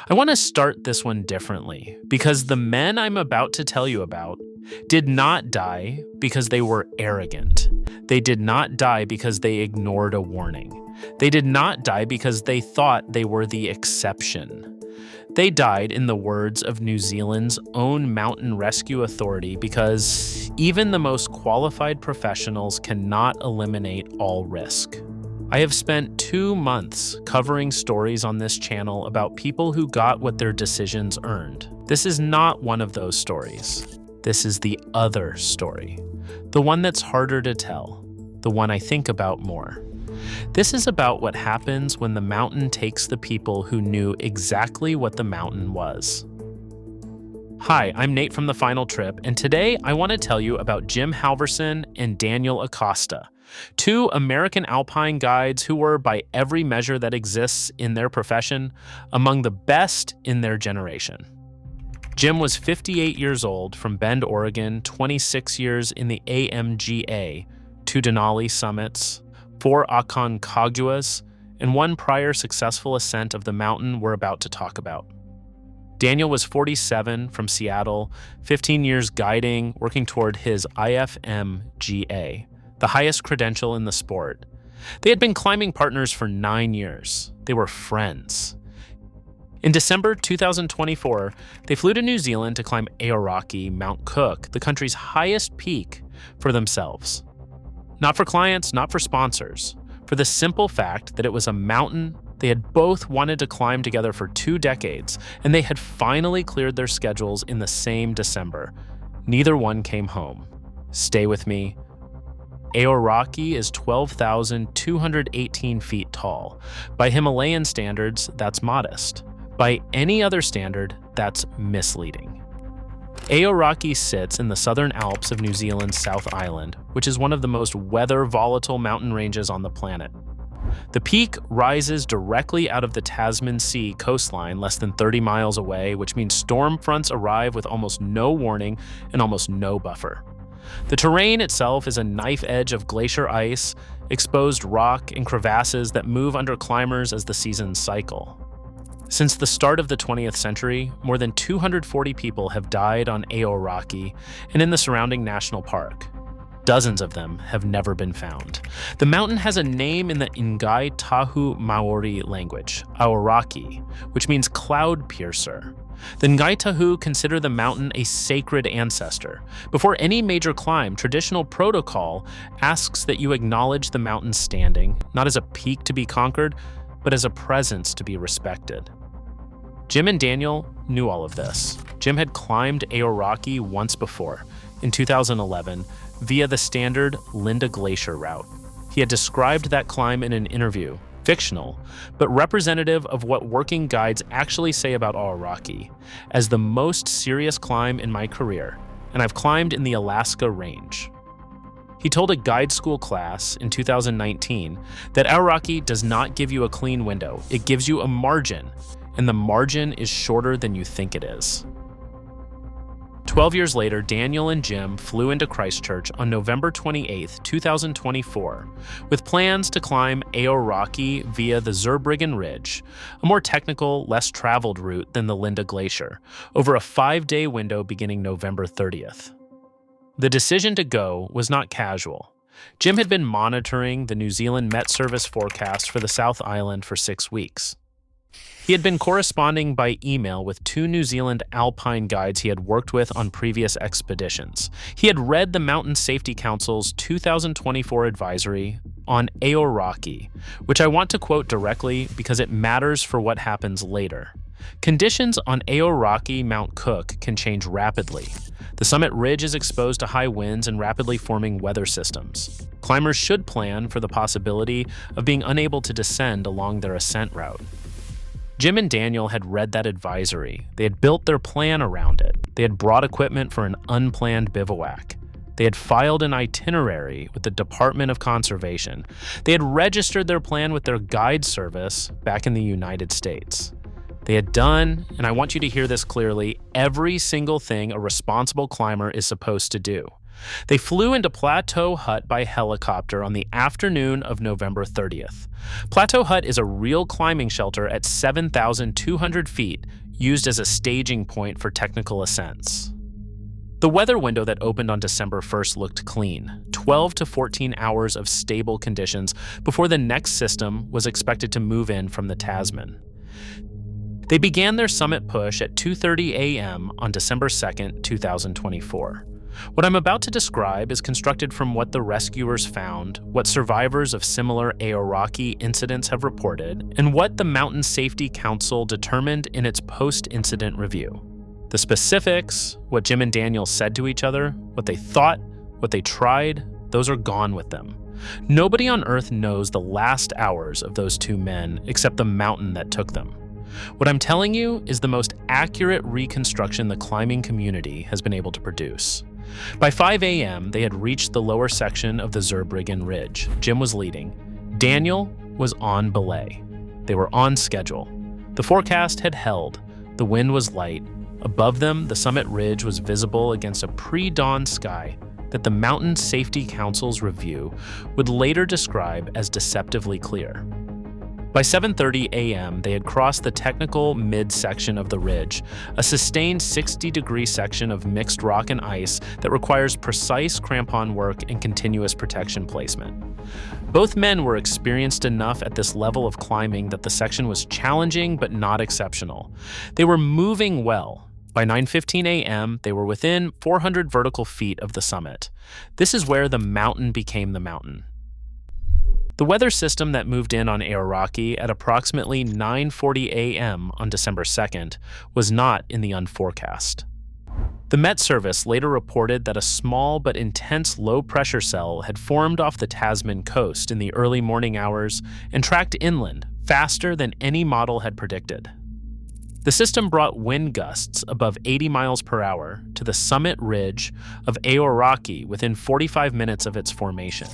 I want to start this one differently because the men I'm about to tell you about did not die because they were arrogant. They did not die because they ignored a warning. They did not die because they thought they were the exception. They died, in the words of New Zealand's own mountain rescue authority, because even the most qualified professionals cannot eliminate all risk. I have spent 2 months covering stories on this channel about people who got what their decisions earned. This is not one of those stories. This is the other story, the one that's harder to tell, the one I think about more. This is about what happens when the mountain takes the people who knew exactly what the mountain was. Hi, I'm Nate from The Final Trip, and today I want to tell you about Jim Halverson and Daniel Acosta, two American alpine guides who were, by every measure that exists in their profession, among the best in their generation. Jim was 58 years old from Bend, Oregon, 26 years in the AMGA, 2 Denali summits, 4 Aconcaguas, and 1 prior successful ascent of the mountain we're about to talk about. Daniel was 47 from Seattle, 15 years guiding, working toward his IFMGA, the highest credential in the sport. They had been climbing partners for 9 years. They were friends. In December 2024, they flew to New Zealand to climb Aoraki, Mount Cook, the country's highest peak, for themselves. Not for clients, not for sponsors, for the simple fact that it was a mountain they had both wanted to climb together for 2 decades, and they had finally cleared their schedules in the same December. Neither one came home. Stay with me. Aoraki is 12,218 feet tall. By Himalayan standards, that's modest. By any other standard, that's misleading. Aoraki sits in the southern Alps of New Zealand's South Island, which is one of the most weather-volatile mountain ranges on the planet. The peak rises directly out of the Tasman Sea coastline less than 30 miles away, which means storm fronts arrive with almost no warning and almost no buffer. The terrain itself is a knife edge of glacier ice, exposed rock, and crevasses that move under climbers as the seasons cycle. Since the start of the 20th century, more than 240 people have died on Aoraki and in the surrounding national park. Dozens of them have never been found. The mountain has a name in the Ngai Tahu Maori language, Aoraki, which means cloud piercer. The Ngai Tahu consider the mountain a sacred ancestor. Before any major climb, traditional protocol asks that you acknowledge the mountain's standing, not as a peak to be conquered, but as a presence to be respected. Jim and Daniel knew all of this. Jim had climbed Aoraki once before, in 2011, via the standard Linda Glacier route. He had described that climb in an interview, fictional, but representative of what working guides actually say about Aoraki, as the most serious climb in my career, and I've climbed in the Alaska Range. He told a guide school class in 2019 that Aoraki does not give you a clean window, it gives you a margin, and the margin is shorter than you think it is. 12 years later, Daniel and Jim flew into Christchurch on November 28, 2024, with plans to climb Aoraki via the Zurbriggen Ridge, a more technical, less traveled route than the Linda Glacier, over a 5-day window beginning November 30th. The decision to go was not casual. Jim had been monitoring the New Zealand Met Service forecast for the South Island for 6 weeks. He had been corresponding by email with 2 New Zealand alpine guides he had worked with on previous expeditions. He had read the Mountain Safety Council's 2024 advisory on Aoraki, which I want to quote directly because it matters for what happens later. Conditions on Aoraki Mount Cook can change rapidly. The summit ridge is exposed to high winds and rapidly forming weather systems. Climbers should plan for the possibility of being unable to descend along their ascent route. Jim and Daniel had read that advisory. They had built their plan around it. They had brought equipment for an unplanned bivouac. They had filed an itinerary with the Department of Conservation. They had registered their plan with their guide service back in the United States. They had done, and I want you to hear this clearly, every single thing a responsible climber is supposed to do. They flew into Plateau Hut by helicopter on the afternoon of November 30th. Plateau Hut is a real climbing shelter at 7,200 feet, used as a staging point for technical ascents. The weather window that opened on December 1st looked clean, 12 to 14 hours of stable conditions before the next system was expected to move in from the Tasman. They began their summit push at 2:30 a.m. on December 2nd, 2024. What I'm about to describe is constructed from what the rescuers found, what survivors of similar Aoraki incidents have reported, and what the Mountain Safety Council determined in its post-incident review. The specifics, what Jim and Daniel said to each other, what they thought, what they tried, those are gone with them. Nobody on Earth knows the last hours of those two men except the mountain that took them. What I'm telling you is the most accurate reconstruction the climbing community has been able to produce. By 5 a.m., they had reached the lower section of the Zurbriggen Ridge. Jim was leading. Daniel was on belay. They were on schedule. The forecast had held. The wind was light. Above them, the summit ridge was visible against a pre-dawn sky that the Mountain Safety Council's review would later describe as deceptively clear. By 7:30 a.m., they had crossed the technical mid-section of the ridge, a sustained 60-degree section of mixed rock and ice that requires precise crampon work and continuous protection placement. Both men were experienced enough at this level of climbing that the section was challenging but not exceptional. They were moving well. By 9:15 a.m., they were within 400 vertical feet of the summit. This is where the mountain became the mountain. The weather system that moved in on Aoraki at approximately 9:40 a.m. on December 2nd was not in the unforecast. The Met Service later reported that a small but intense low-pressure cell had formed off the Tasman coast in the early morning hours and tracked inland faster than any model had predicted. The system brought wind gusts above 80 miles per hour to the summit ridge of Aoraki within 45 minutes of its formation.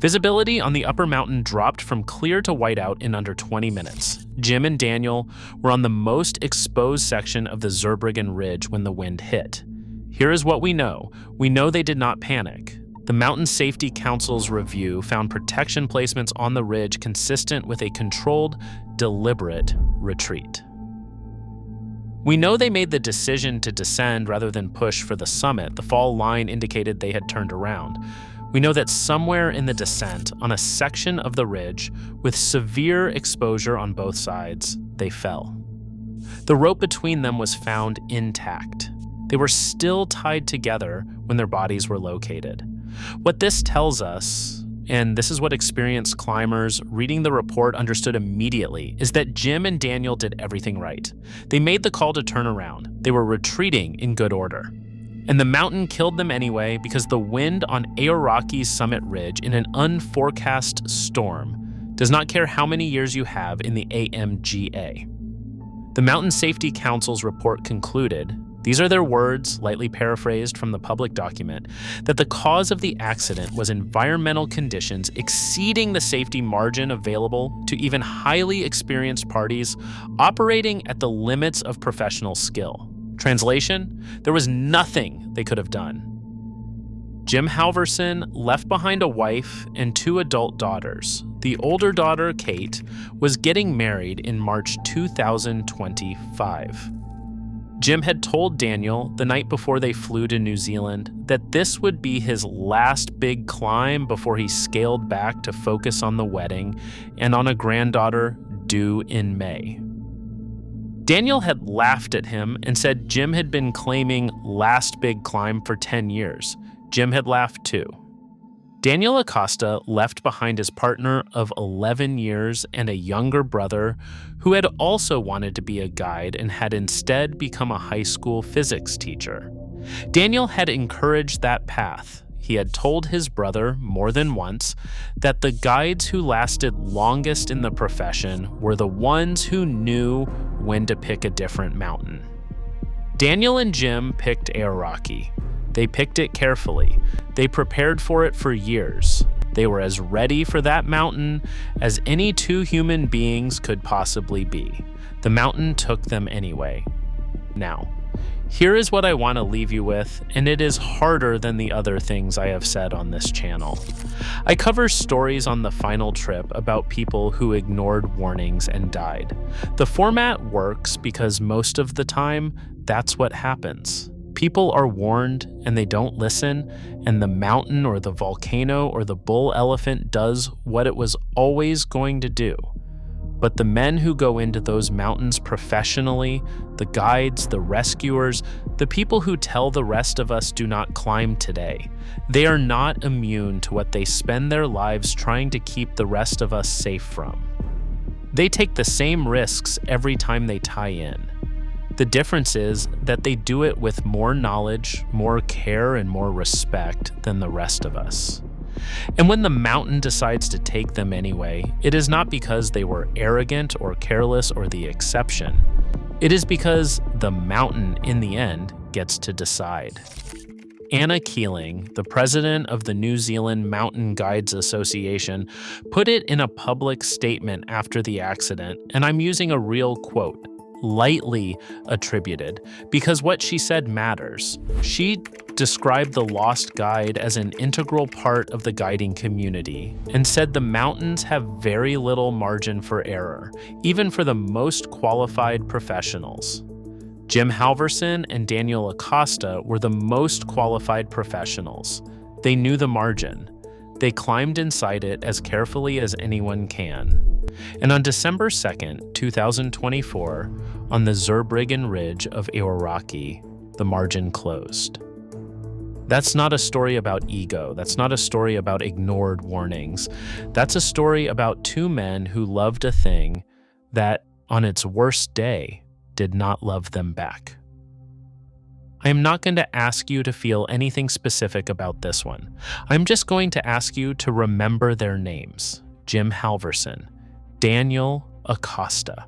Visibility on the upper mountain dropped from clear to whiteout in under 20 minutes. Jim and Daniel were on the most exposed section of the Zurbriggen Ridge when the wind hit. Here is what we know. We know they did not panic. The Mountain Safety Council's review found protection placements on the ridge consistent with a controlled, deliberate retreat. We know they made the decision to descend rather than push for the summit. The fall line indicated they had turned around. We know that somewhere in the descent, on a section of the ridge, with severe exposure on both sides, they fell. The rope between them was found intact. They were still tied together when their bodies were located. What this tells us, and this is what experienced climbers reading the report understood immediately, is that Jim and Daniel did everything right. They made the call to turn around. They were retreating in good order. And the mountain killed them anyway because the wind on Aoraki's summit ridge in an unforecast storm does not care how many years you have in the AMGA. The Mountain Safety Council's report concluded, these are their words, lightly paraphrased from the public document, that the cause of the accident was environmental conditions exceeding the safety margin available to even highly experienced parties operating at the limits of professional skill. Translation, there was nothing they could have done. Jim Halverson left behind a wife and 2 adult daughters. The older daughter, Kate, was getting married in March 2025. Jim had told Daniel the night before they flew to New Zealand that this would be his last big climb before he scaled back to focus on the wedding and on a granddaughter due in May. Daniel had laughed at him and said Jim had been claiming last big climb for 10 years. Jim had laughed too. Daniel Acosta left behind his partner of 11 years and a younger brother who had also wanted to be a guide and had instead become a high school physics teacher. Daniel had encouraged that path. He had told his brother more than once that the guides who lasted longest in the profession were the ones who knew when to pick a different mountain. Daniel and Jim picked Aoraki. They picked it carefully. They prepared for it for years. They were as ready for that mountain as any 2 human beings could possibly be. The mountain took them anyway. Now, Here is what I want to leave you with, and it is harder than the other things I have said on this channel. I cover stories on the final trip about people who ignored warnings and died. The format works because most of the time, that's what happens. People are warned and they don't listen, and the mountain or the volcano or the bull elephant does what it was always going to do. But the men who go into those mountains professionally, the guides, the rescuers, the people who tell the rest of us do not climb today, they are not immune to what they spend their lives trying to keep the rest of us safe from. They take the same risks every time they tie in. The difference is that they do it with more knowledge, more care, and more respect than the rest of us. And when the mountain decides to take them anyway, it is not because they were arrogant or careless or the exception. It is because the mountain, in the end, gets to decide. Anna Keeling, the president of the New Zealand Mountain Guides Association, put it in a public statement after the accident, and I'm using a real quote, lightly attributed, because what she said matters. She described the lost guide as an integral part of the guiding community and said the mountains have very little margin for error, even for the most qualified professionals. Jim Halverson and Daniel Acosta were the most qualified professionals. They knew the margin. They climbed inside it as carefully as anyone can. And on December 2nd, 2024, on the Zurbriggen Ridge of Aoraki, the margin closed. That's not a story about ego. That's not a story about ignored warnings. That's a story about two men who loved a thing that, on its worst day, did not love them back. I am not going to ask you to feel anything specific about this one. I'm just going to ask you to remember their names: Jim Halverson, Daniel Acosta.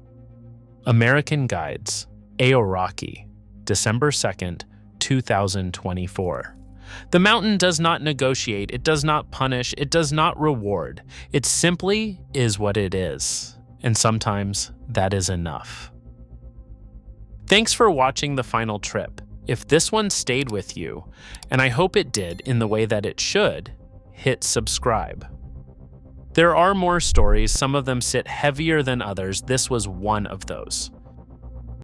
American Guides, Aoraki, December 2nd, 2024. The mountain does not negotiate, it does not punish, it does not reward. It simply is what it is, and sometimes that is enough. Thanks for watching The Final Trip. If this one stayed with you, and I hope it did in the way that it should, hit subscribe. There are more stories, some of them sit heavier than others. This was one of those.